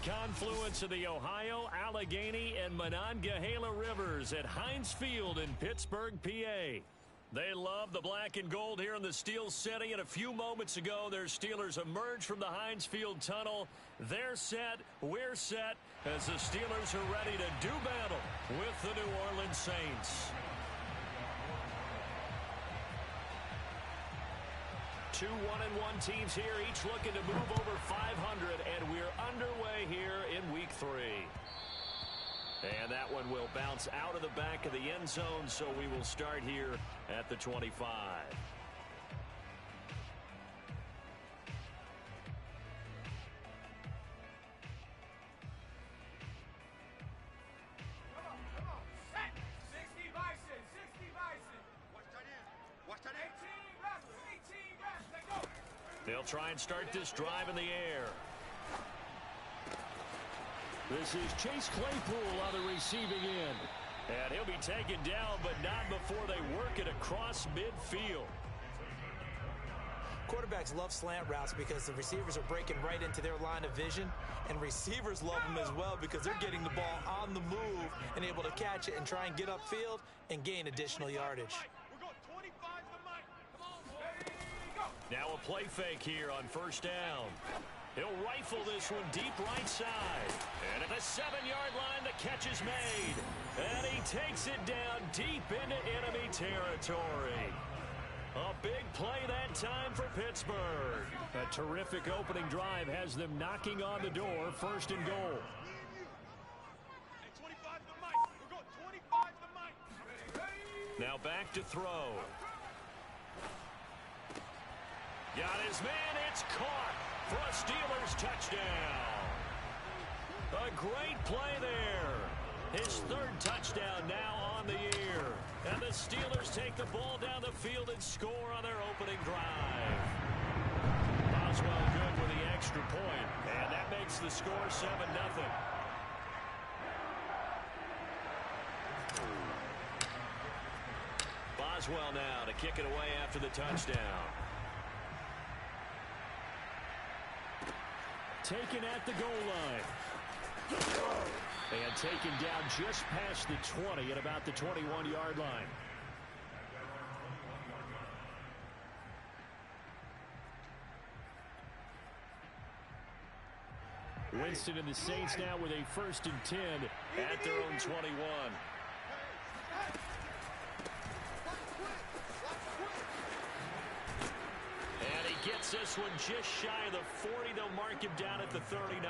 confluence of the Ohio, Allegheny, and Monongahela rivers at Heinz Field in Pittsburgh, PA. They love the black and gold here in the Steel City, and a few moments ago, their Steelers emerged from the Heinz Field tunnel. They're set, we're set, as the Steelers are ready to do battle with the New Orleans Saints. Two 1-1 teams here, each looking to move over 500, and we're underway here in Week 3. And that one will bounce out of the back of the end zone, so we will start here at the 25. Come on. Set. 60 Bison. 60 Bison. Watch that in. Watch that in. 18 reps. 18 reps. Let's go. They'll try and start this drive in the air. This is Chase Claypool on the receiving end. And he'll be taken down, but not before they work it across midfield. Quarterbacks love slant routes because the receivers are breaking right into their line of vision, and receivers love them as well because they're getting the ball on the move and able to catch it and try and get upfield and gain additional yardage. We're going 25 to Mike. Come on, boy. Go. Now a play fake here on first down. He'll rifle this one deep right side. And at the 7-yard line, the catch is made. And he takes it down deep into enemy territory. A big play that time for Pittsburgh. A terrific opening drive has them knocking on the door, first and goal. Hey, 25 to Mike. We're going 25 to Mike. Now back to throw. Got his man, it's caught for a Steelers touchdown. A great play there. His third touchdown now on the year. And the Steelers take the ball down the field and score on their opening drive. Boswell good with the extra point, and that makes the score 7-0. Boswell now to kick it away after the touchdown. Taken at the goal line. And taken down just past the 20 at about the 21-yard line. Winston and the Saints now with a 1st and 10 at their own 21. And he gets this one just shy of the 40. They'll mark him down at the 39.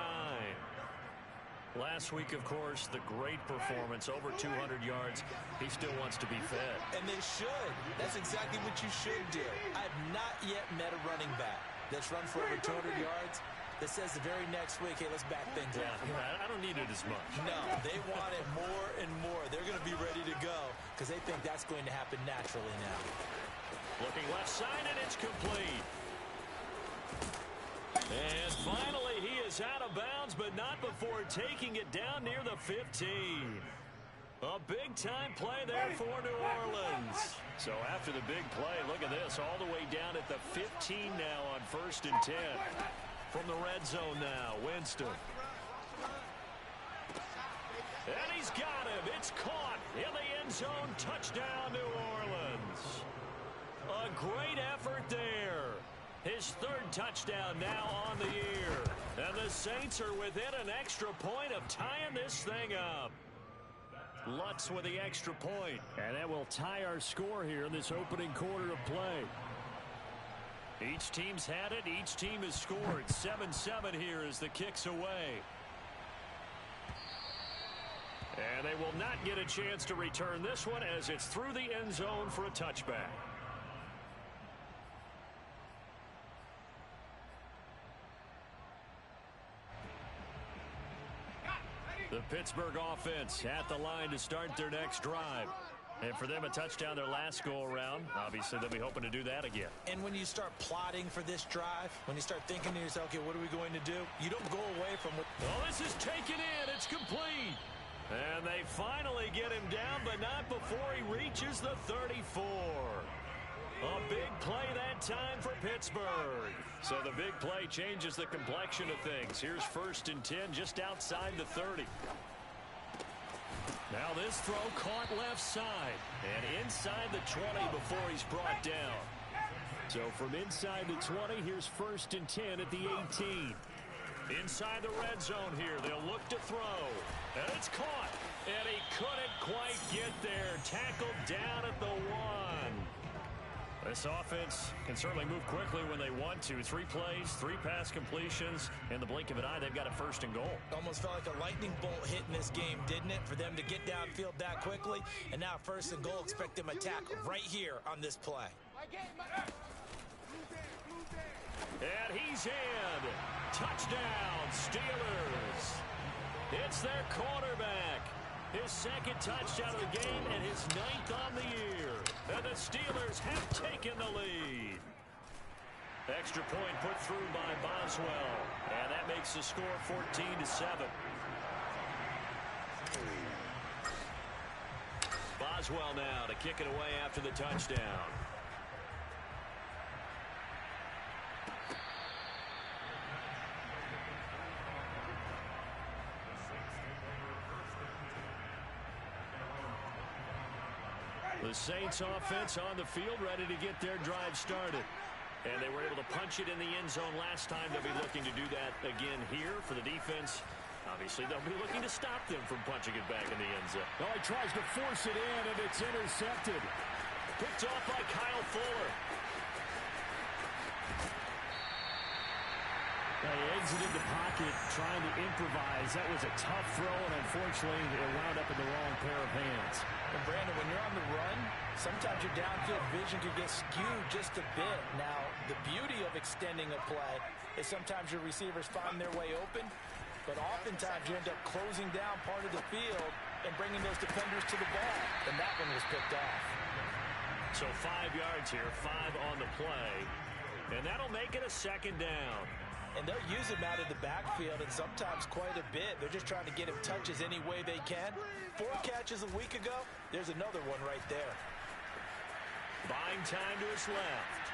Last week, of course, the great performance, over 200 yards. He still wants to be fed. And they should. That's exactly what you should do. I have not yet met a running back that's run for over 200 yards that says the very next week, hey, let's back things up. I don't need it as much. No, they want it more and more. They're going to be ready to go because they think that's going to happen naturally now. Looking left side, and it's complete. And finally, he is out of bounds, but not before taking it down near the 15. A big-time play there for New Orleans. So after the big play, look at this, all the way down at the 15 now on 1st and 10. From the red zone now, Winston. And he's got him. It's caught in the end zone. Touchdown, New Orleans. A great effort there. His 3rd touchdown now on the year. And the Saints are within an extra point of tying this thing up. Lutz with the extra point. And that will tie our score here in this opening quarter of play. Each team's had it. Each team has scored. 7-7 here as the kick's away. And they will not get a chance to return this one as it's through the end zone for a touchback. The Pittsburgh offense at the line to start their next drive. And for them, a touchdown their last go-around. Obviously, they'll be hoping to do that again. And when you start plotting for this drive, when you start thinking to yourself, okay, what are we going to do? You don't go away from what... Oh, this is taken in. It's complete. And they finally get him down, but not before he reaches the 34. A big play that time for Pittsburgh. So the big play changes the complexion of things. Here's 1st and 10 just outside the 30. Now this throw caught left side and inside the 20 before he's brought down. So from inside the 20, here's 1st and 10 at the 18. Inside the red zone here, they'll look to throw. And it's caught. And he couldn't quite get there. Tackled down at the 1. This offense can certainly move quickly when they want to. 3 plays, 3 pass completions. In the blink of an eye, they've got a 1st and goal. Almost felt like a lightning bolt hit in this game, didn't it? For them to get downfield that quickly. And now 1st and goal, expect them to attack right here on this play. And he's in. Touchdown, Steelers. It's their quarterback. His 2nd touchdown of the game and his 9th on the year. And the Steelers have taken the lead. Extra point put through by Boswell. And that makes the score 14-7. Boswell now to kick it away after the touchdown. The Saints offense on the field ready to get their drive started. And they were able to punch it in the end zone last time. They'll be looking to do that again here for the defense. Obviously, they'll be looking to stop them from punching it back in the end zone. Oh, he tries to force it in, and it's intercepted. Picked off by Kyle Fuller. He exited the pocket trying to improvise. That was a tough throw, and unfortunately, it wound up in the wrong pair of hands. And Brandon, when you're on the run, sometimes your downfield vision can get skewed just a bit. Now, the beauty of extending a play is sometimes your receivers find their way open, but oftentimes you end up closing down part of the field and bringing those defenders to the ball. And that one was picked off. So 5 yards here, 5 on the play. And that'll make it a 2nd down. And they'll use him out of the backfield, and sometimes quite a bit. They're just trying to get him touches any way they can. 4 catches a week ago. There's another one right there. Buying time to his left.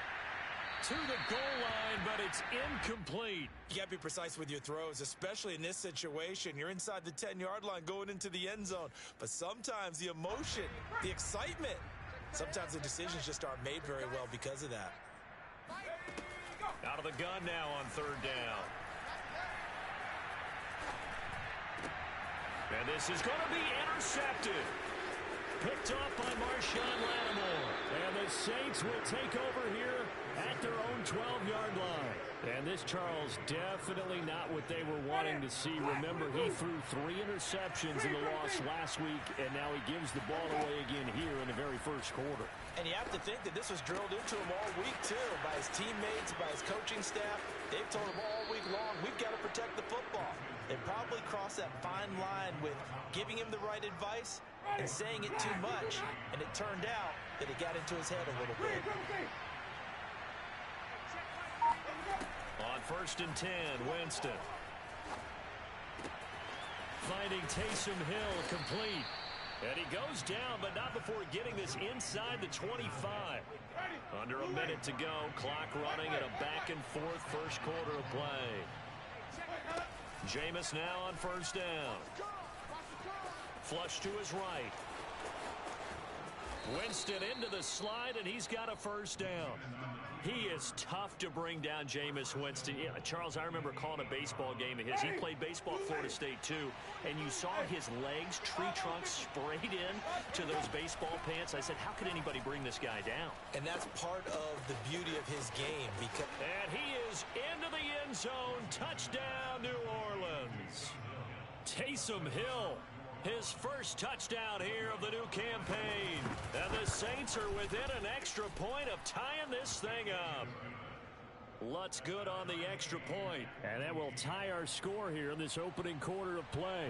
To the goal line, but it's incomplete. You got to be precise with your throws, especially in this situation. You're inside the 10-yard line going into the end zone. But sometimes the emotion, the excitement, sometimes the decisions just aren't made very well because of that. Out of the gun now on 3rd down. And this is going to be intercepted. Picked off by Marshawn Lattimore. And the Saints will take over here at their own 12-yard line. And this, Charles, definitely not what they were wanting to see. Remember, he threw 3 interceptions in the loss last week, and now he gives the ball away again here in the very first quarter. And you have to think that this was drilled into him all week, too, by his teammates, by his coaching staff. They've told him all week long, we've got to protect the football. They probably crossed that fine line with giving him the right advice and saying it too much, and it turned out that it got into his head a little bit. On 1st and 10, Winston. Finding Taysom Hill complete. And he goes down, but not before getting this inside the 25. Under a minute to go. Clock running at a back-and-forth first quarter of play. Jameis now on 1st down. Flush to his right. Winston into the slide, and he's got a 1st down. He is tough to bring down, Jameis Winston. Yeah, Charles, I remember calling a baseball game of his. He played baseball at Florida State, too, and you saw his legs, tree trunks sprayed in to those baseball pants. I said, how could anybody bring this guy down? And that's part of the beauty of his game. And he is into the end zone. Touchdown, New Orleans. Taysom Hill. His first touchdown here of the new campaign. And the Saints are within an extra point of tying this thing up. Lutz good on the extra point. And that will tie our score here in this opening quarter of play.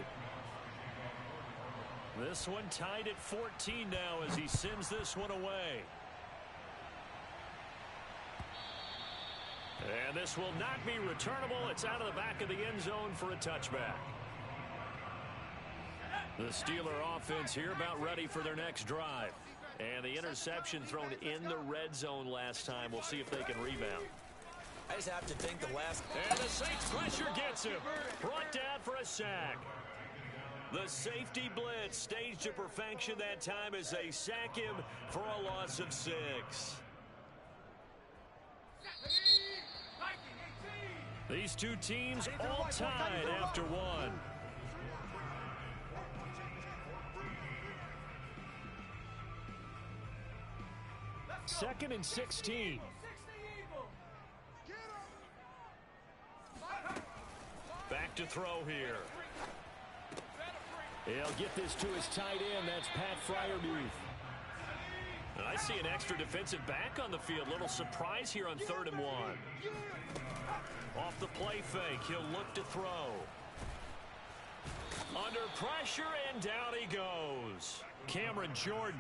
This one tied at 14 now as he sends this one away. And this will not be returnable. It's out of the back of the end zone for a touchback. The Steeler offense here about ready for their next drive. And the interception thrown in the red zone last time. We'll see if they can rebound. I just have to think the last... And the Saints pressure gets him. Brought down for a sack. The safety blitz staged to perfection that time as they sack him for a loss of 6. These two teams all tied after one. Second and 16. Back to throw here. He'll get this to his tight end. That's Pat Freiermuth. I see an extra defensive back on the field. Little surprise here on 3rd and 1. Off the play fake, he'll look to throw. Under pressure, and down he goes. Cameron Jordan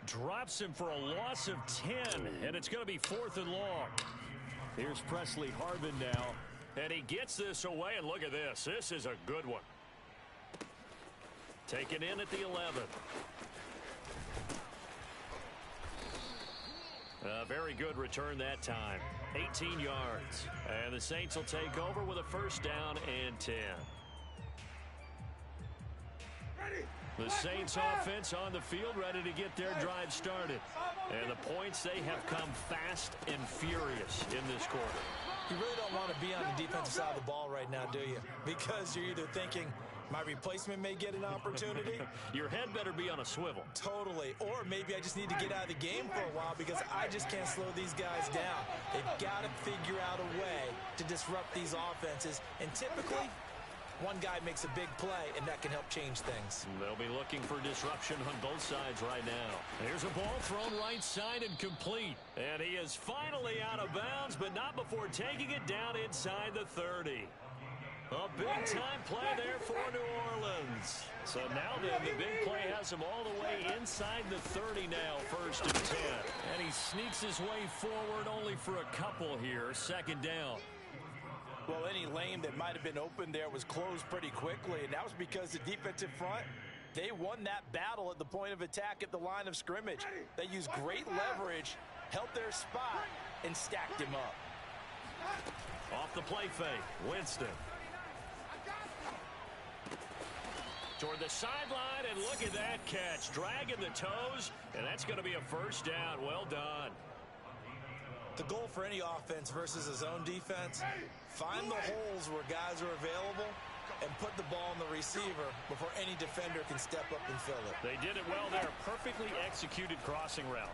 drops him for a loss of 10, and it's going to be 4th and long. Here's Presley Harvin now, and he gets this away, and look at this. This is a good one. Taken in at the 11. A very good return that time. 18 yards. And the Saints will take over with a 1st down and 10. The Saints offense on the field ready to get their drive started. And the points, they have come fast and furious in this quarter. You really don't want to be on the defensive side of the ball right now, do you? Because you're either thinking, my replacement may get an opportunity. Your head better be on a swivel. Totally. Or maybe I just need to get out of the game for a while because I just can't slow these guys down. They've got to figure out a way to disrupt these offenses. And typically, one guy makes a big play, and that can help change things. They'll be looking for disruption on both sides right now. Here's a ball thrown right side and complete. And he is finally out of bounds, but not before taking it down inside the 30. A big-time play there for New Orleans. So now then, the big play has him all the way inside the 30 now, 1st and 10. And he sneaks his way forward only for a couple here, 2nd down. Well, any lane that might have been open there was closed pretty quickly, and that was because the defensive front, they won that battle at the point of attack at the line of scrimmage. They used great leverage, held their spot, and stacked him up. Off the play fake, Winston. Toward the sideline, and look at that catch. Dragging the toes, and that's going to be a 1st down. Well done. The goal for any offense versus a zone defense, find the holes where guys are available and put the ball on the receiver before any defender can step up and fill it. They did it well there. Perfectly executed crossing route.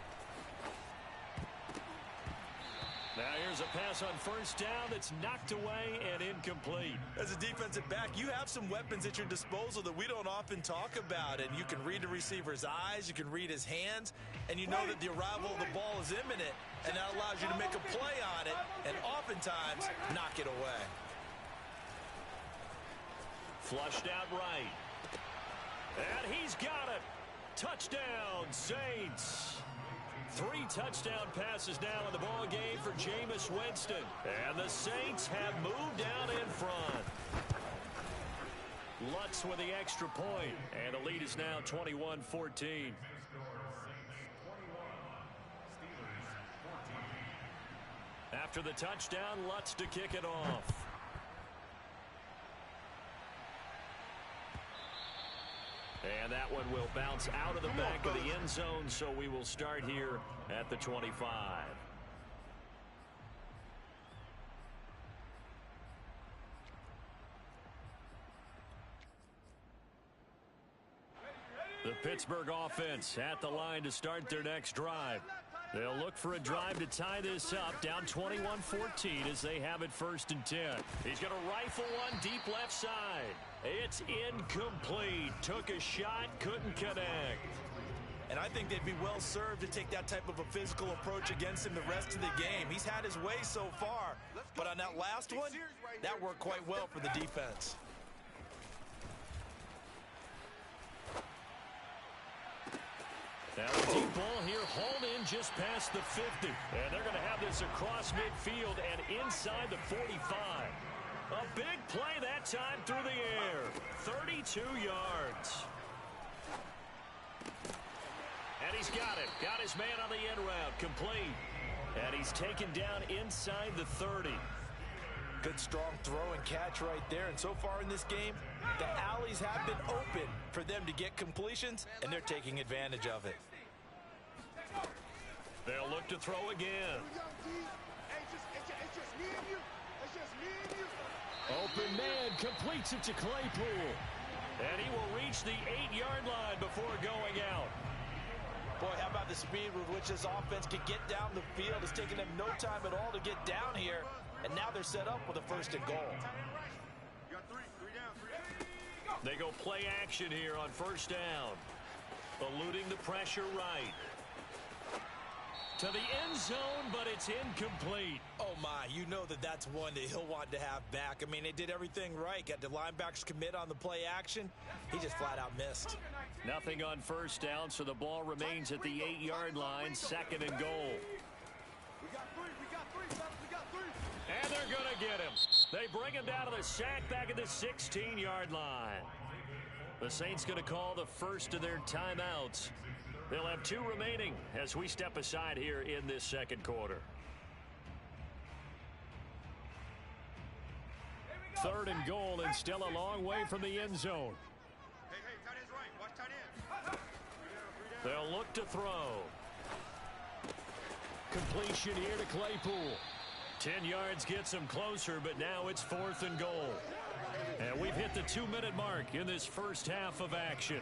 Now here's a pass on 1st down that's knocked away and incomplete. As a defensive back, you have some weapons at your disposal that we don't often talk about. And you can read the receiver's eyes, you can read his hands, and you know that the arrival of the ball is imminent. And that allows you to make a play on it and oftentimes knock it away. Flushed out right. And he's got it. Touchdown, Saints. 3 touchdown passes now in the ball game for Jameis Winston. And the Saints have moved down in front. Lutz with the extra point. And the lead is now 21-14. After the touchdown, Lutz to kick it off. And that one will bounce out of the back of the end zone, so we will start here at the 25. The Pittsburgh offense at the line to start their next drive. They'll look for a drive to tie this up, down 21-14 as they have it 1st and 10. He's going to rifle one deep left side. It's incomplete. Took a shot, couldn't connect. And I think they'd be well served to take that type of a physical approach against him the rest of the game. He's had his way so far, but on that last one, that worked quite well for the defense. Now a deep ball here, hauled in just past the 50. And they're going to have this across midfield and inside the 45. A big play that time through the air. 32 yards. And he's got it. Got his man on the end route. Complete. And he's taken down inside the 30. Good strong throw and catch right there. And so far in this game, the alleys have been open for them to get completions, and they're taking advantage of it. They'll look to throw again. Open man completes it to Claypool. And he will reach the 8-yard line before going out. Boy, how about the speed with which this offense can get down the field? It's taken them no time at all to get down here. And now they're set up with a 1st and goal. They go play action here on 1st down. Eluding the pressure right. To the end zone, but it's incomplete. Oh, my. You know that's one that he'll want to have back. I mean, they did everything right. Got the linebackers commit on the play action. He just flat out missed. Nothing on 1st down, so the ball remains at the 8-yard line. 2nd and goal. And they're going to get him. They bring him down to the sack back at the 16-yard line. The Saints going to call the first of their timeouts. They'll have 2 remaining as we step aside here in this 2nd quarter. 3rd and goal, and still a long way from the end zone. Hey, tight end's right. Watch tight end. They'll look to throw. Completion here to Claypool. 10 yards gets them closer, but now it's 4th and goal. And we've hit the 2-minute mark in this first half of action.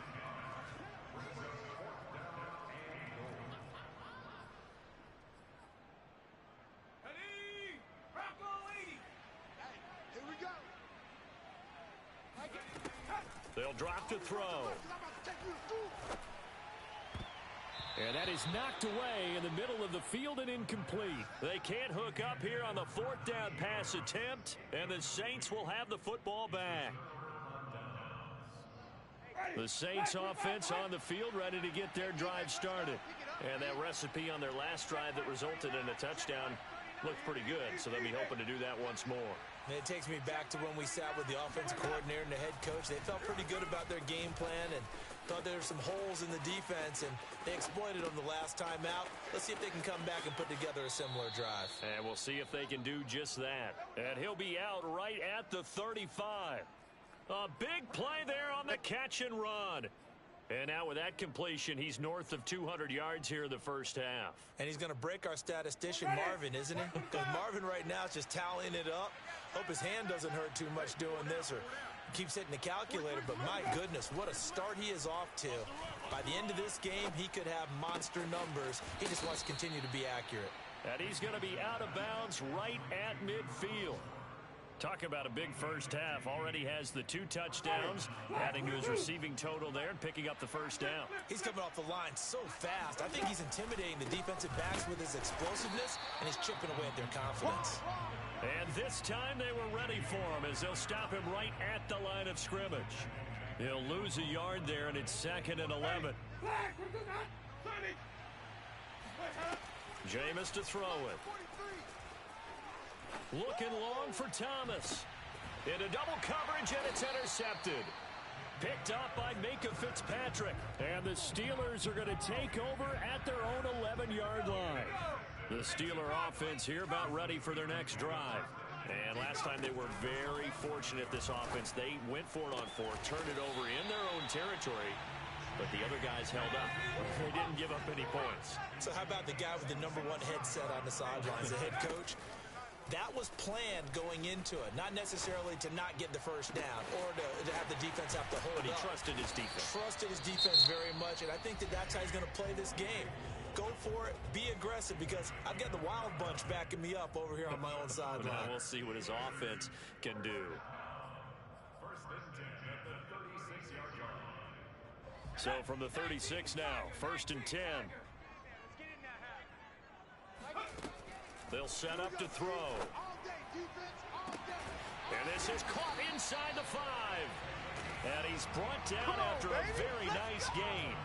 They'll drop to throw. And that is knocked away in the middle of the field and incomplete. They can't hook up here on the 4th down pass attempt, and the Saints will have the football back. The Saints offense on the field ready to get their drive started. And that recipe on their last drive that resulted in a touchdown looked pretty good, so they'll be hoping to do that once more. And it takes me back to when we sat with the offensive coordinator and the head coach. They felt pretty good about their game plan and thought there were some holes in the defense, and they exploited them the last time out. Let's see if they can come back and put together a similar drive. And we'll see if they can do just that. And he'll be out right at the 35. A big play there on the catch and run. And now with that completion, he's north of 200 yards here in the first half. And he's going to break our statistician, Marvin, isn't he? Because Marvin right now is just tallying it up. Hope his hand doesn't hurt too much doing this or keeps hitting the calculator. But my goodness, what a start he is off to. By the end of this game, he could have monster numbers. He just wants to continue to be accurate. And he's going to be out of bounds right at midfield. Talk about a big first half. Already has the 2 touchdowns, adding to his receiving total there and picking up the 1st down. He's coming off the line so fast. I think he's intimidating the defensive backs with his explosiveness, and he's chipping away at their confidence. And this time they were ready for him as they'll stop him right at the line of scrimmage. He'll lose a yard there, and it's 2nd and 11. Jameis to throw it. Looking long for Thomas. Into double coverage, and it's intercepted. Picked up by Minkah Fitzpatrick. And the Steelers are going to take over at their own 11-yard line. The Steeler offense here about ready for their next drive. And last time they were very fortunate, this offense. They went for it on 4th, turned it over in their own territory, but the other guys held up. They didn't give up any points. So how about the guy with the #1 headset on the sidelines, the head coach? That was planned going into it, not necessarily to not get the 1st down or to have the defense have to hold But he up. trusted his defense. Trusted his defense very much, and I think that's how he's going to play this game. Go for it, be aggressive, because I've got the Wild Bunch backing me up over here on my own sideline. Now we'll see what his offense can do. So from the 36 now, 1st and 10. They'll set up to throw. And this is caught inside the 5. And he's brought down after a very nice gain.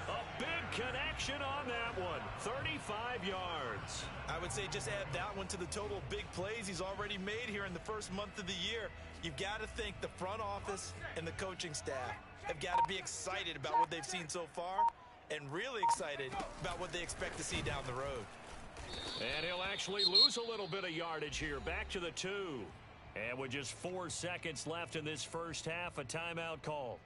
A big connection on that one. 35 yards. I would say just add that one to the total of big plays he's already made here in the first month of the year. You've got to think the front office and the coaching staff have got to be excited about what they've seen so far. and really excited about what they expect to see down the road. And he'll actually lose a little bit of yardage here. Back to the 2. And with just 4 seconds left in this first half, a timeout call.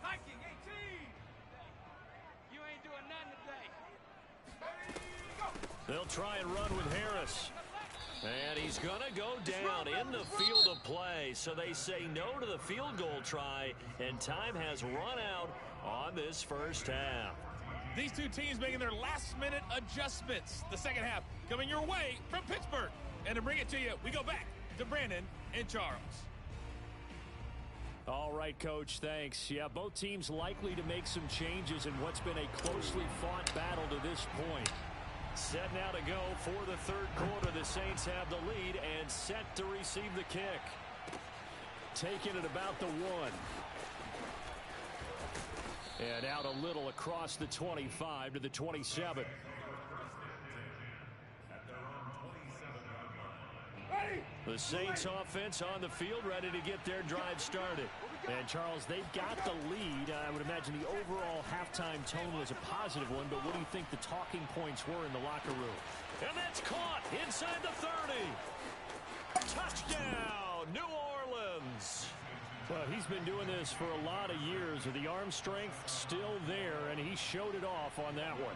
Viking 18. You ain't doing nothing today. They'll try and run with Harris. And he's going to go down in the field of play. So they say no to the field goal try, and time has run out on this first half. These two teams making their last-minute adjustments. The second half coming your way from Pittsburgh. And to bring it to you, we go back to Brandon and Charles. All right, Coach, thanks. Yeah, both teams likely to make some changes in what's been a closely fought battle to this point. Set now to go for the third quarter. The Saints have the lead and set to receive the kick. Taking it about the 1. And out a little across the 25 to the 27. The Saints offense on the field, ready to get their drive started. And, Charles, they've got the lead. I would imagine the overall halftime tone was a positive one, but what do you think the talking points were in the locker room? And that's caught inside the 30. Touchdown, New Orleans. Well, he's been doing this for a lot of years. The arm strength still there, and he showed it off on that one.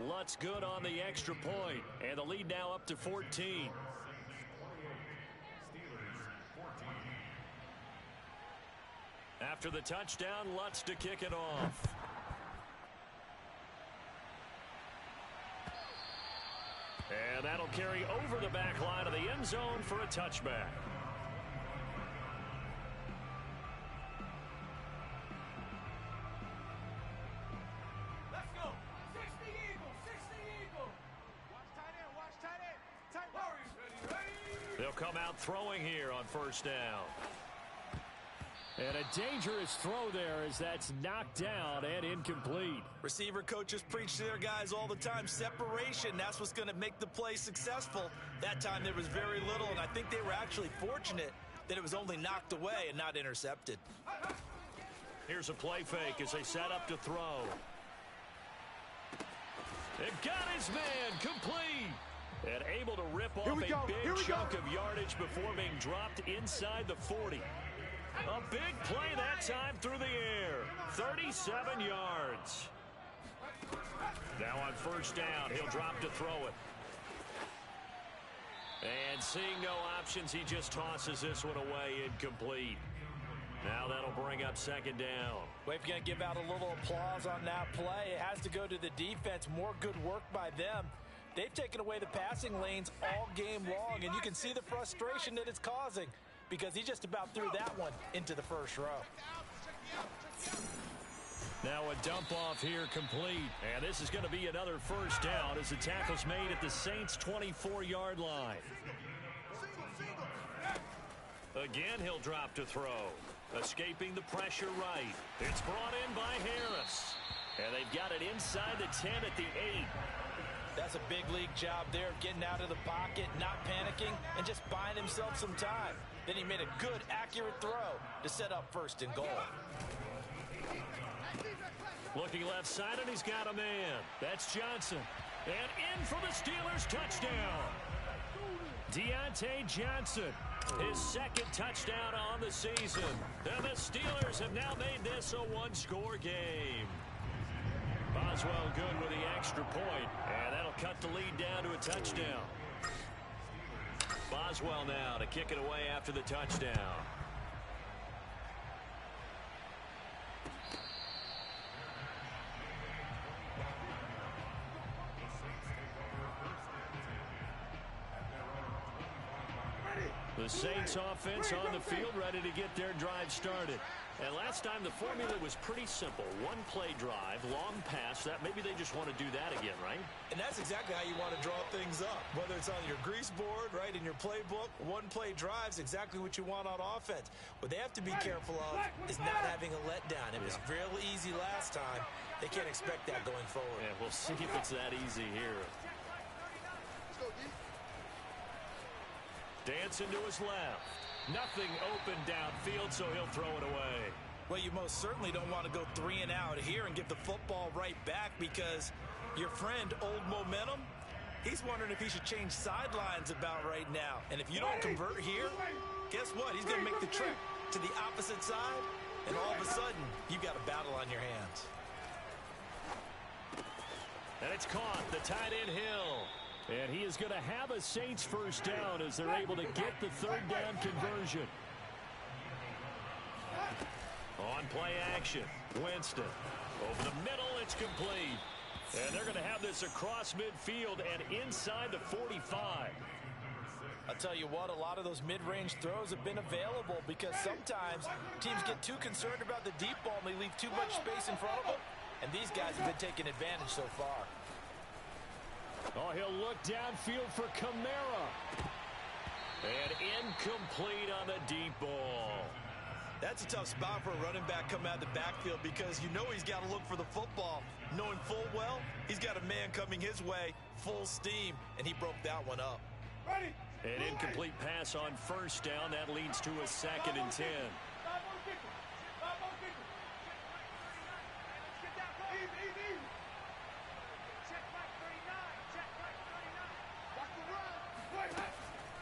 Lutz good on the extra point, and the lead now up to 14. After the touchdown, Lutz to kick it off. And that'll carry over the back line of the end zone for a touchback. Let's go. 60 Eagle. 60 Eagle. Watch tight end. Watch tight end. Tight Warriors. Ready. They'll come out throwing here on first down. And a dangerous throw there as that's knocked down and incomplete. Receiver coaches preach to their guys all the time. Separation, that's what's going to make the play successful. That time there was very little, and I think they were actually fortunate that it was only knocked away and not intercepted. Here's a play fake as they set up to throw. It got his man complete. And able to rip off a big chunk of yardage before being dropped inside the 40. A big play that time through the air. 37 yards. Now on first down, he'll drop to throw it. And seeing no options, he just tosses this one away incomplete. Now that'll bring up second down. Well, if you're going to give out a little applause on that play, it has to go to the defense. More good work by them. They've taken away the passing lanes all game long, and you can see the frustration that it's causing because he just about threw that one into the first row. Now a dump off here complete, and this is going to be another first down as the tackle's made at the Saints' 24-yard line. Again, he'll drop to throw. Escaping the pressure right. It's brought in by Harris. And they've got it inside the 10 at the 8. That's a big league job there, getting out of the pocket, not panicking, and just buying himself some time. Then he made a good, accurate throw to set up first and goal. Looking left side, and he's got a man. That's Johnson. And in for the Steelers' touchdown. Deontay Johnson, his second touchdown on the season. And the Steelers have now made this a one-score game. Boswell good with the extra point, and that'll cut the lead down to a touchdown. Boswell now to kick it away after the touchdown. The Saints offense on the field ready to get their drive started. And last time the formula was pretty simple. One play drive, long pass. That maybe they just want to do that again, right? And that's exactly how you want to draw things up. Whether it's on your grease board, right, in your playbook, one play drive's exactly what you want on offense. What they have to be careful of is not having a letdown. It was real easy last time. They can't expect that going forward. Yeah, we'll see if it's that easy here. Dancing to his left. Nothing open downfield, so he'll throw it away. Well, you most certainly don't want to go 3 and out here and give the football right back, because your friend, Old Momentum, he's wondering if he should change sidelines about right now. And if you don't convert here, guess what? He's going to make the trek to the opposite side, and all of a sudden, you've got a battle on your hands. And it's caught, the tight end Hill. And he is going to have a Saints first down as they're able to get the third down conversion. On play action, Winston. Over the middle, it's complete. And they're going to have this across midfield and inside the 45. I'll tell you what, a lot of those mid-range throws have been available, because sometimes teams get too concerned about the deep ball and they leave too much space in front of them. And these guys have been taking advantage so far. Oh, he'll look downfield for Kamara. And incomplete on the deep ball. That's a tough spot for a running back coming out of the backfield, because you know he's got to look for the football, knowing full well he's got a man coming his way full steam, and he broke that one up. An incomplete pass on first down. That leads to a 2nd and 10.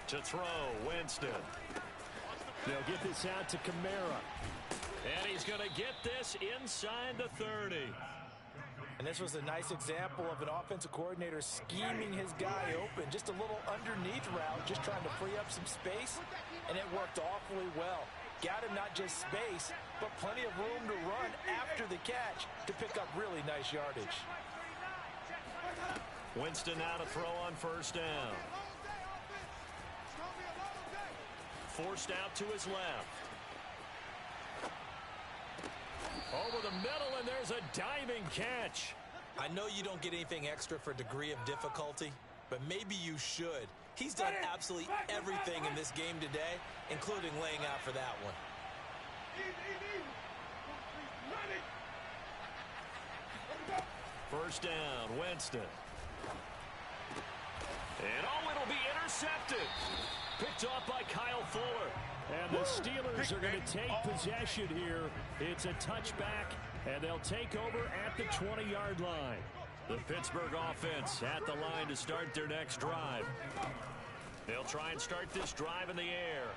To throw, Winston. They'll get this out to Kamara. And he's going to get this inside the 30. And this was a nice example of an offensive coordinator scheming his guy open. Just a little underneath route, just trying to free up some space, and it worked awfully well. Got him not just space, but plenty of room to run after the catch to pick up really nice yardage. Winston now to throw on first down. Forced out to his left. Over the middle, and there's a diving catch. I know you don't get anything extra for degree of difficulty, but maybe you should. He's done absolutely everything in this game today, including laying out for that one. First down, Winston. And oh, it'll be intercepted. Picked off by Kyle Fuller. And the Steelers are going to take possession here. It's a touchback, and they'll take over at the 20-yard line. The Pittsburgh offense at the line to start their next drive. They'll try and start this drive in the air.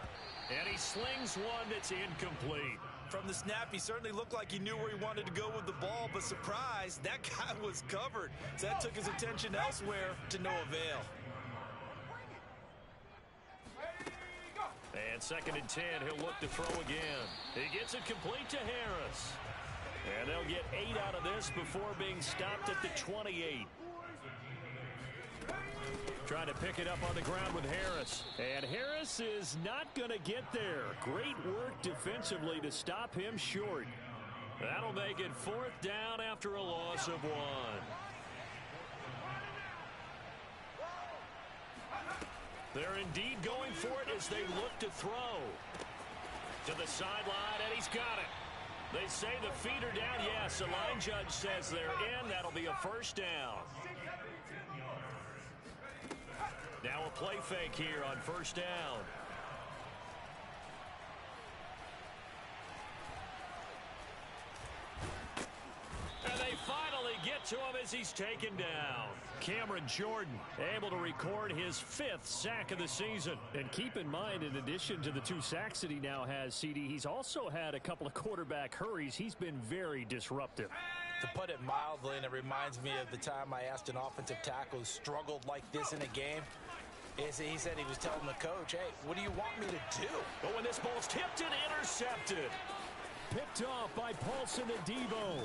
And he slings one that's incomplete. From the snap, he certainly looked like he knew where he wanted to go with the ball, but surprise, that guy was covered. So that took his attention elsewhere to no avail. And 2nd and 10, he'll look to throw again. He gets it complete to Harris. And they'll get 8 out of this before being stopped at the 28. Trying to pick it up on the ground with Harris. And Harris is not going to get there. Great work defensively to stop him short. That'll make it 4th down after a loss of 1. They're indeed going for it as they look to throw. To the sideline, and he's got it. They say the feet are down. Yes, the line judge says they're in. That'll be a first down. Now a play fake here on first down. And they finally get to him as he's taken down. Cameron Jordan able to record his 5th sack of the season. And keep in mind, in addition to the 2 sacks that he now has, CD, he's also had a couple of quarterback hurries. He's been very disruptive. To put it mildly, and it reminds me of the time I asked an offensive tackle who struggled like this in a game, he said he was telling the coach, hey, what do you want me to do? But when this ball's tipped and intercepted. Picked off by Paulson Adebo.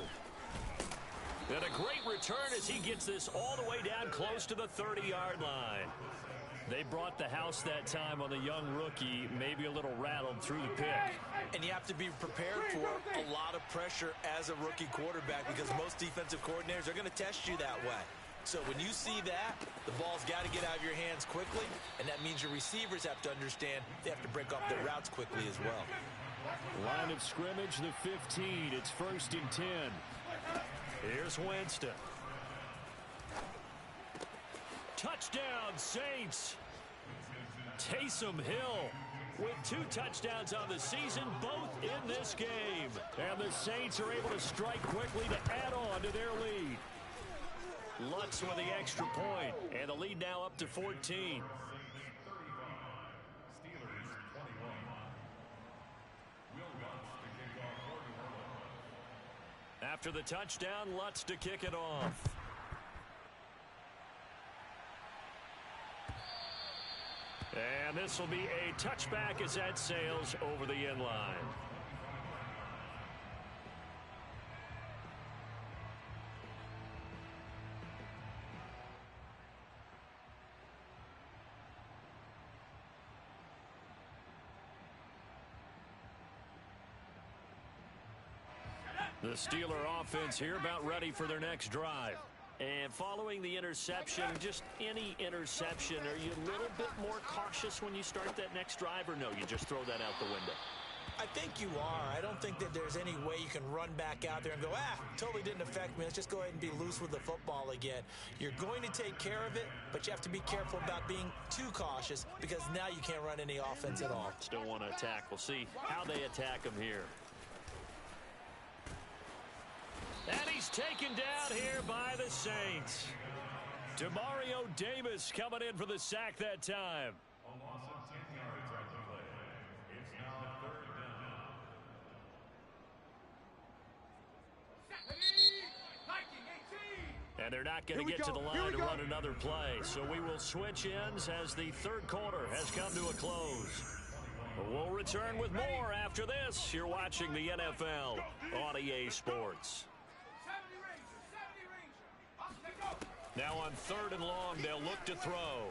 And a great return as he gets this all the way down close to the 30-yard line. They brought the house that time on the young rookie, maybe a little rattled through the pick. And you have to be prepared for a lot of pressure as a rookie quarterback, because most defensive coordinators are going to test you that way. So when you see that, the ball's got to get out of your hands quickly, and that means your receivers have to understand they have to break off their routes quickly as well. Line of scrimmage, the 15. It's 1st and 10. Here's Winston. Touchdown, Saints. Taysom Hill with 2 touchdowns on the season, both in this game. And the Saints are able to strike quickly to add on to their lead. Lutz with the extra point, and the lead now up to 14. After the touchdown, Lutz to kick it off. And this will be a touchback as that sails over the end line. The Steeler offense here about ready for their next drive. And following the interception, just any interception, are you a little bit more cautious when you start that next drive, or no, you just throw that out the window? I think you are. I don't think that there's any way you can run back out there and go, totally didn't affect me. Let's just go ahead and be loose with the football again. You're going to take care of it, but you have to be careful about being too cautious because now you can't run any offense at all. Still want to attack. We'll see how they attack him here. And he's taken down here by the Saints. Demario Davis coming in for the sack that time. A loss of 10 yards on the play. It's now 3rd down. And they're not going to get to the line to run another play. So we will switch ends as the third quarter has come to a close. We'll return with more after this. You're watching the NFL on EA Sports. Now on 3rd and long, they'll look to throw.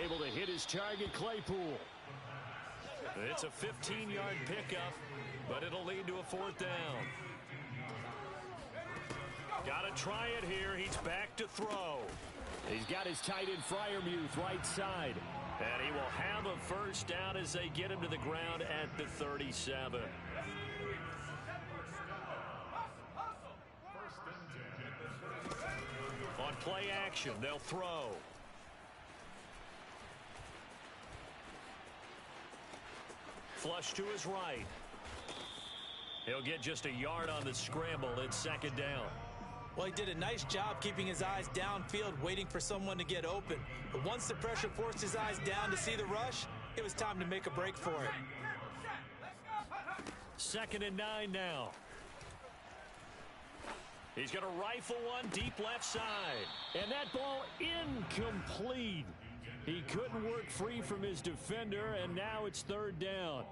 Able to hit his target, Claypool. It's a 15-yard pickup, but it'll lead to a 4th down. Got to try it here. He's back to throw. He's got his tight end Freiermuth right side. And he will have a 1st down as they get him to the ground at the 37. On play action, they'll throw. Flush to his right. He'll get just a yard on the scramble. It's 2nd down. Well, he did a nice job keeping his eyes downfield, waiting for someone to get open. But once the pressure forced his eyes down to see the rush, it was time to make a break for it. 2nd and 9 now. He's going to rifle one deep left side. And that ball incomplete. He couldn't work free from his defender, and now it's 3rd down.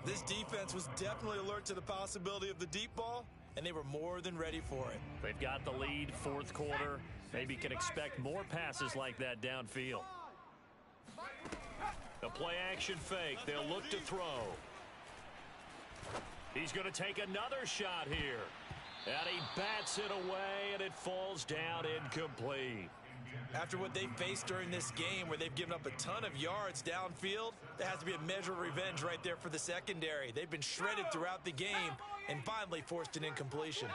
This defense was definitely alert to the possibility of the deep ball, and they were more than ready for it. They've got the lead, 4th quarter. Maybe can expect more passes like that downfield. The play action fake. They'll look to throw. He's going to take another shot here. And he bats it away, and it falls down incomplete. After what they faced during this game where they've given up a ton of yards downfield, there has to be a measure of revenge right there for the secondary. They've been shredded throughout the game and finally forced an incompletion.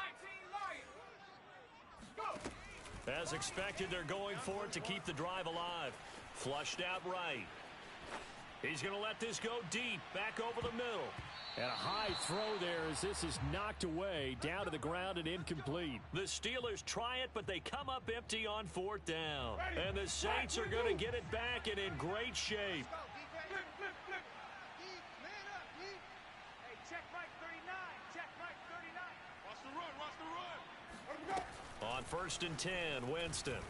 As expected, they're going for it to keep the drive alive. Flushed out right. He's going to let this go deep, back over the middle. And a high throw there as this is knocked away, down to the ground and incomplete. The Steelers try it, but they come up empty on 4th down. And the Saints are going to get it back and in great shape. Hey, check right 39. Check right 39. Watch the run. Watch the run. On 1st and 10, Winston.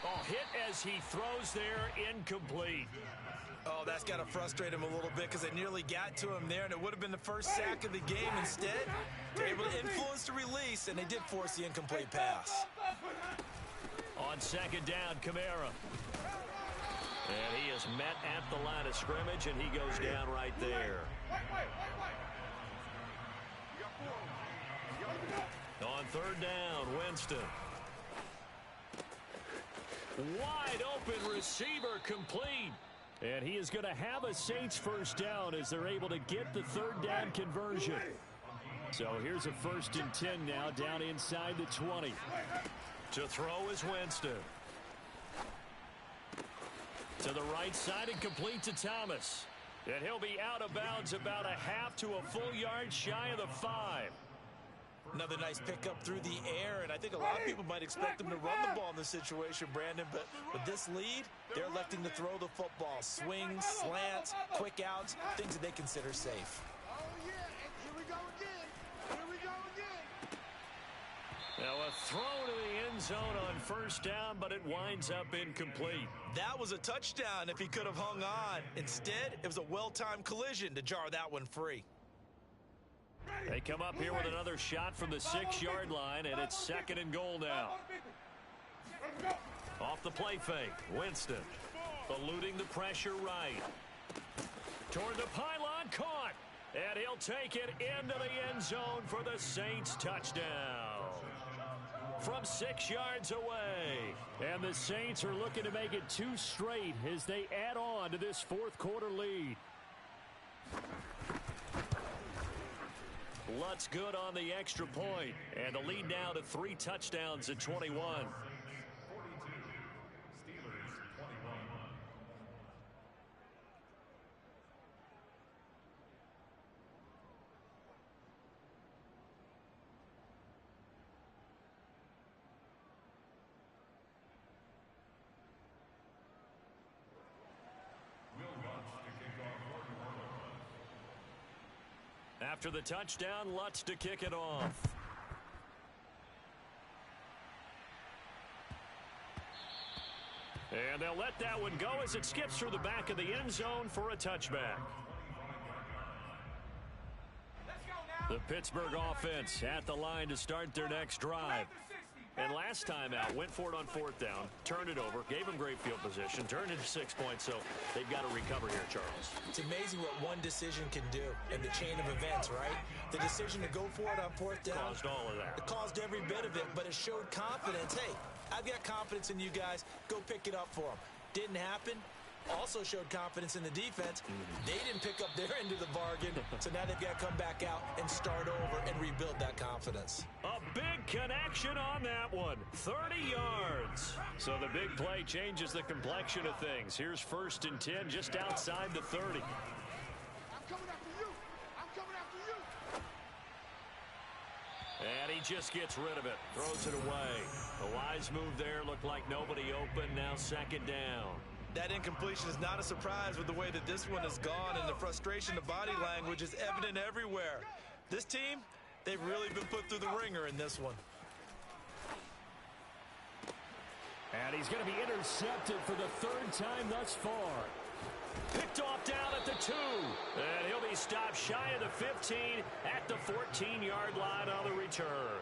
Oh, hit as he throws there, incomplete. Oh, that's got to frustrate him a little bit because they nearly got to him there, and it would have been the first sack of the game. Instead, they're able to influence the release, and they did force the incomplete pass. On 2nd down, Kamara. And he is met at the line of scrimmage, and he goes down right there. On 3rd down, Winston. Wide open receiver, complete. And he is going to have a Saints 1st down as they're able to get the 3rd down conversion. So here's a 1st and 10 now down inside the 20. To throw is Winston. To the right side and complete to Thomas. And he'll be out of bounds about a half to a full yard shy of the 5. Another nice pickup through the air, and I think a lot of people might expect him to run the ball in this situation, Brandon, but with this lead, they're electing to throw the football. Swings, slants, quick outs, things that they consider safe. Oh, yeah, and here we go again. Here we go again. Now a throw to the end zone on first down, but it winds up incomplete. That was a touchdown if he could have hung on. Instead, it was a well-timed collision to jar that one free. They come up here with another shot from the 6-yard line, and it's 2nd and goal now. Off the play fake, Winston eluding the pressure right. Toward the pylon, caught, and he'll take it into the end zone for the Saints touchdown. From 6 yards away. And the Saints are looking to make it 2 straight as they add on to this fourth quarter lead. Lutz good on the extra point, and the lead now to 3 touchdowns at 21. After the touchdown, Lutz to kick it off. And they'll let that one go as it skips through the back of the end zone for a touchback. The Pittsburgh offense at the line to start their next drive. And last time out, went for it on 4th down, turned it over, gave them great field position, turned it to 6 points, so they've got to recover here, Charles. It's amazing what one decision can do in the chain of events, right? The decision to go for it on 4th down. Caused all of that. It caused every bit of it, but it showed confidence. Hey, I've got confidence in you guys. Go pick it up for them. Didn't happen. Also showed confidence in the defense. They didn't pick up their end of the bargain, so now they've got to come back out and start over and rebuild that confidence. A big connection on that one. 30 yards. So the big play changes the complexion of things. Here's 1st and 10 just outside the 30. I'm coming after you. I'm coming after you. And he just gets rid of it. Throws it away. A wise move there. Looked like nobody open. Now 2nd down. That incompletion is not a surprise with the way that this one has gone, and the frustration, the body language is evident everywhere. This team, they've really been put through the ringer in this one. And he's going to be intercepted for the 3rd time thus far. Picked off down at the 2. And he'll be stopped shy of the 15 at the 14-yard line on the return.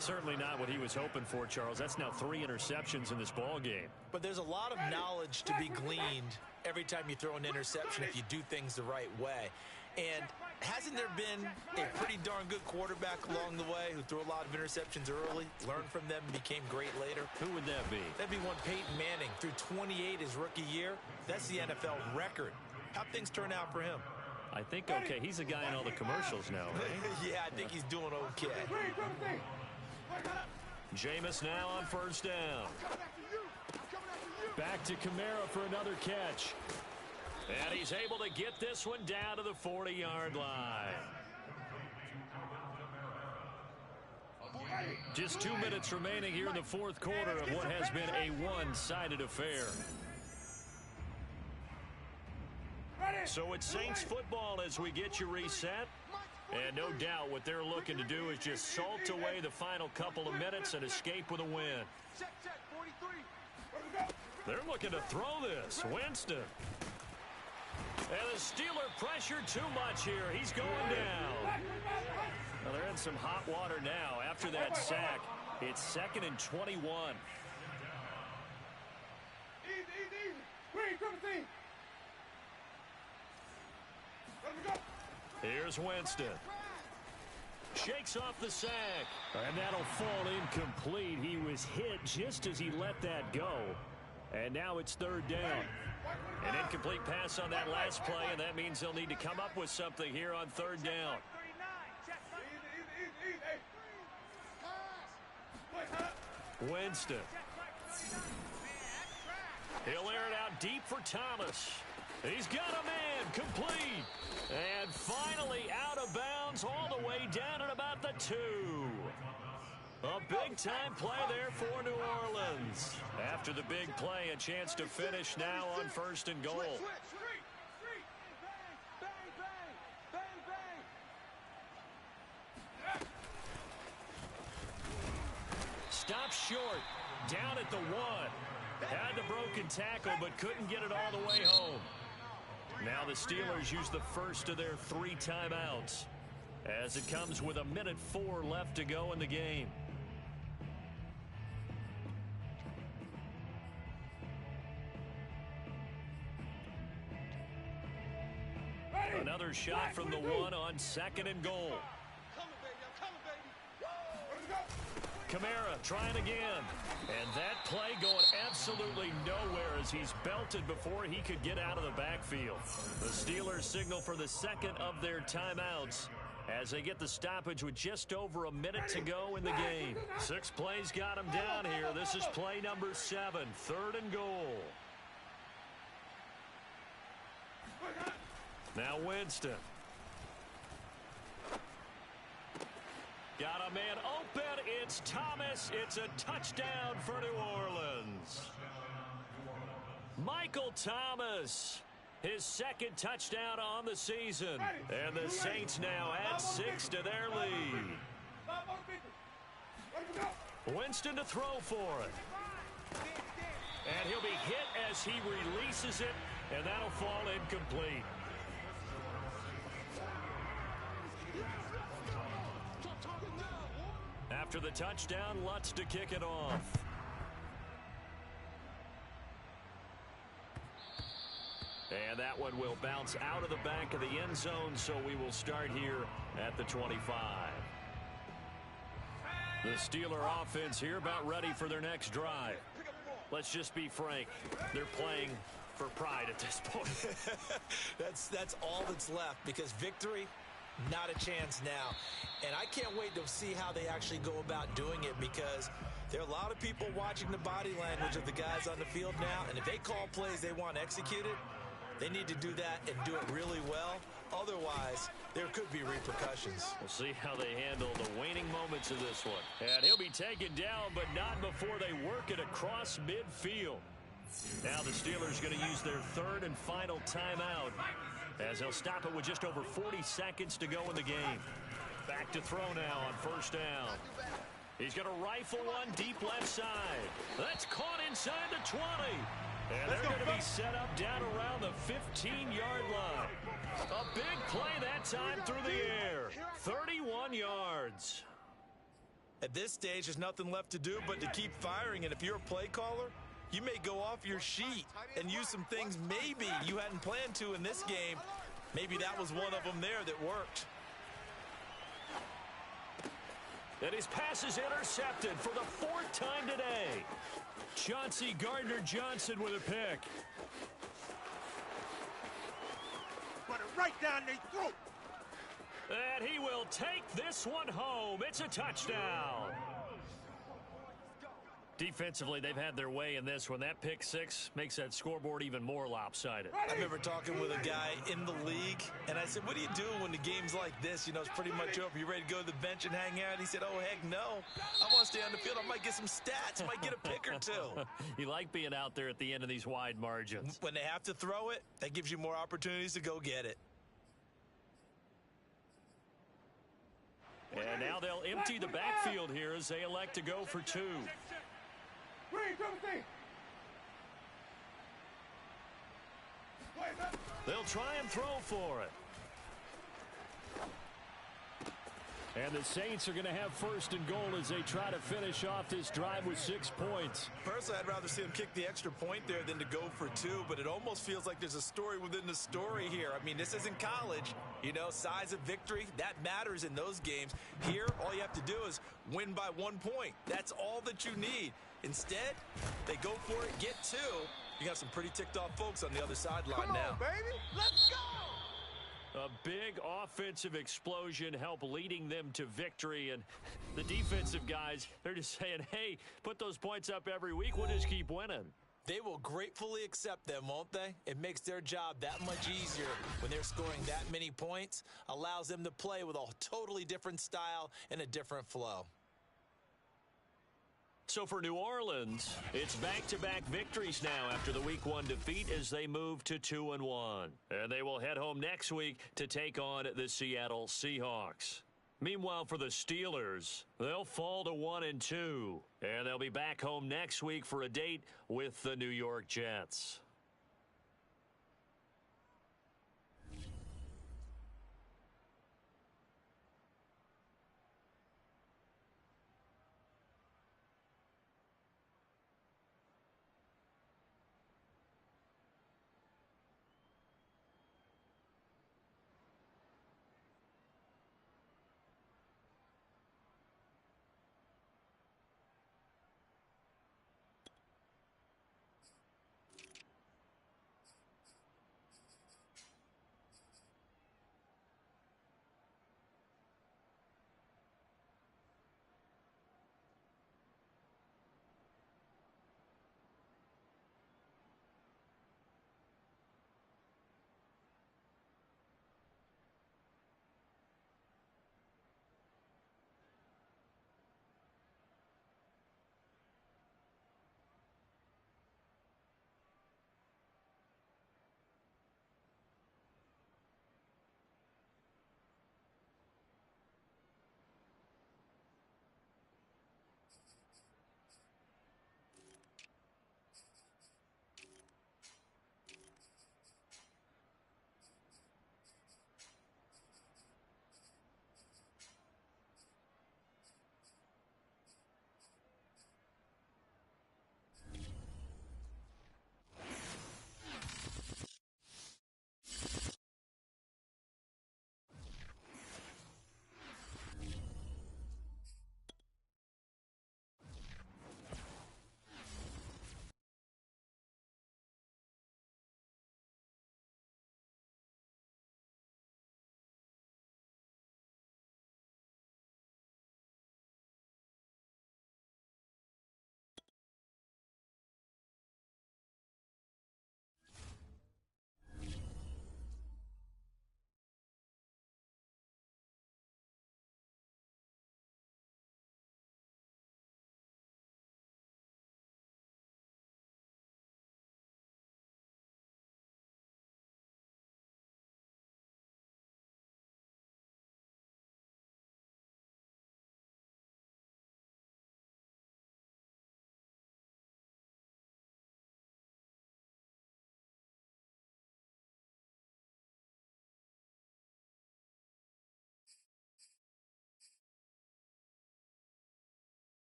Certainly not what he was hoping for, Charles. That's now 3 interceptions in this ball game. But there's a lot of knowledge to be gleaned every time you throw an interception if you do things the right way. And hasn't there been a pretty darn good quarterback along the way who threw a lot of interceptions early, learned from them, and became great later? Who would that be? That'd be one Peyton Manning. Threw 28 his rookie year. That's the NFL record. How'd things turn out for him? I think okay. He's a guy in all the commercials now, right? Yeah, I think he's doing okay. Jameis now on 1st down. Back to Kamara for another catch. And he's able to get this one down to the 40-yard line. Just 2 minutes remaining here in the 4th quarter of what has been a one-sided affair. So it's Saints football as we get you reset. And no doubt what they're looking to do is just salt away the final couple of minutes and escape with a win. They're looking to throw this. Winston. And the Steeler pressure too much here. He's going down. Well, they're in some hot water now after that sack. It's 2nd and 21. Here's Winston. Shakes off the sack. And that'll fall incomplete. He was hit just as he let that go. And now it's 3rd down. An incomplete pass on that last play, and that means they'll need to come up with something here on 3rd down. Winston. He'll air it out deep for Thomas. He's got a man, complete. And finally out of bounds all the way down at about the 2. A big-time play there for New Orleans. After the big play, a chance to finish now on 1st and goal. Stop short, down at the 1. Had the broken tackle, but couldn't get it all the way home. Now the Steelers use the first of their 3 timeouts as it comes with 1:04 left to go in the game. Another shot from the 1 on 2nd and goal. Kamara trying again. And that play going absolutely nowhere as he's belted before he could get out of the backfield. The Steelers signal for the 2nd of their timeouts as they get the stoppage with just over a minute to go in the game. 6 plays got him down here. This is play number 7, 3rd and goal. Now Winston. Got a man open. It's Thomas. It's a touchdown for New Orleans. Michael Thomas, his 2nd touchdown on the season. And the Saints now add 6 to their lead. Winston to throw for it. And he'll be hit as he releases it, and that'll fall incomplete. After the touchdown, Lutz to kick it off. And that one will bounce out of the back of the end zone, so we will start here at the 25. The Steeler offense here about ready for their next drive. Let's just be frank. They're playing for pride at this point. That's all that's left, because victory, not a chance now. And I can't wait to see how they actually go about doing it, because there are a lot of people watching the body language of the guys on the field now, and if they call plays they want executed, they need to do that and do it really well. Otherwise, there could be repercussions. We'll see how they handle the waning moments of this one. And he'll be taken down, but not before they work it across midfield. Now the Steelers going to use their 3rd and final timeout, as they'll stop it with just over 40 seconds to go in the game. Back to throw now on 1st down. He's going to rifle one deep left side. That's caught inside the 20. And they're going to be set up down around the 15-yard line. A big play that time through the air. 31 yards. At this stage, there's nothing left to do but to keep firing. And if you're a play caller, you may go off your sheet and use some things maybe you hadn't planned to in this game. Maybe that was one of them there that worked. And his pass is intercepted for the 4th time today. Chauncey Gardner-Johnson with a pick. Put it right down their throat. And he will take this one home. It's a touchdown. Defensively, they've had their way in this one. That pick 6 makes that scoreboard even more lopsided. I remember talking with a guy in the league, and I said, what do you do when the game's like this? You know, it's pretty much over. You ready to go to the bench and hang out? He said, oh, heck no. I want to stay on the field. I might get some stats. I might get a pick or 2. You like being out there at the end of these wide margins. When they have to throw it, that gives you more opportunities to go get it. And now they'll empty the backfield here as they elect to go for 2. They'll try and throw for it. And the Saints are going to have 1st and goal as they try to finish off this drive with 6 points. Personally, I'd rather see them kick the extra point there than to go for 2, but it almost feels like there's a story within the story here. I mean, this isn't college. You know, size of victory, that matters in those games. Here, all you have to do is win by 1 point. That's all that you need. Instead, they go for it, get 2. You got some pretty ticked off folks on the other sideline now. Come on, baby. Let's go. A big offensive explosion help leading them to victory, and the defensive guys, they're just saying, hey, put those points up every week. We'll just keep winning. They will gratefully accept them, won't they? It makes their job that much easier when they're scoring that many points, allows them to play with a totally different style and a different flow. So for New Orleans, it's back-to-back victories now after the Week 1 defeat as they move to 2-1. And they will head home next week to take on the Seattle Seahawks. Meanwhile, for the Steelers, they'll fall to 1-2, and they'll be back home next week for a date with the New York Jets.